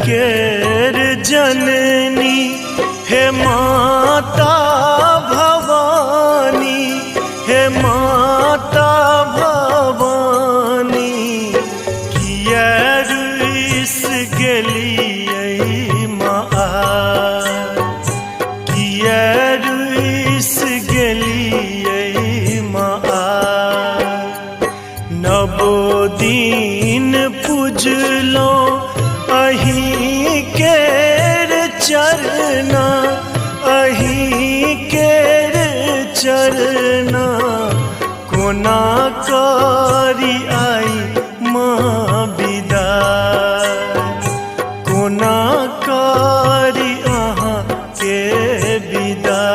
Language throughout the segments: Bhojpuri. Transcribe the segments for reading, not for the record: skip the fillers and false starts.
केर जननी हे माता भवानी, हे माता भवानी, किया रुइस गेलियै माँ, किया रुइस गेलियै माँ। नवो दिन पूजलो अहीं केर चरना, अहीं केर चरना, कोना करी आई माँ विदा, कोना करी अहाँ के विदा।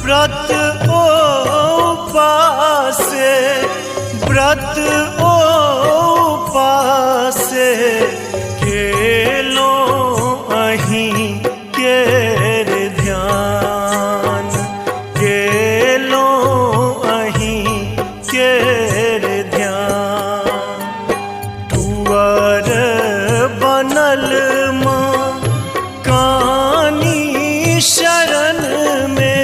व्रत उपासे, व्रत उपासे, केलो अहीं केर ध्यान, केलो अहीं केर ध्यान। तुअर बनल माँ कानी शरण में,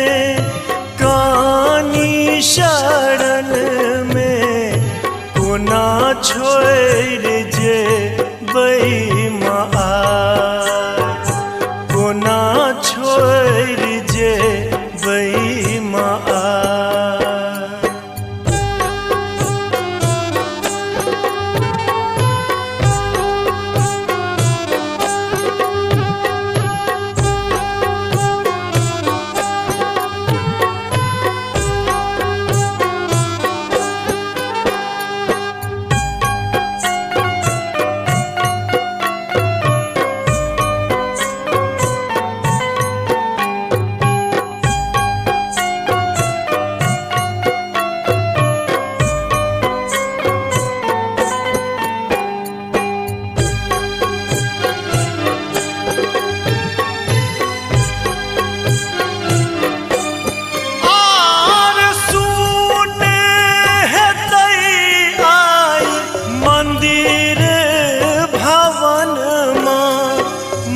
शरण में, कोना छोड़ जे बई माँ, कोना छोड़ जे बई माँ।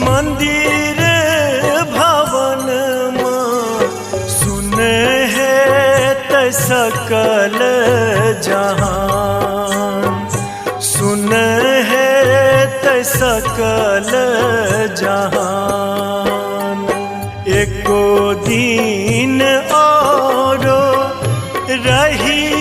मंदिर भवन माँ, सुन है त सकल जहान, सुन है त सकल जहान। एको दिन औरो रही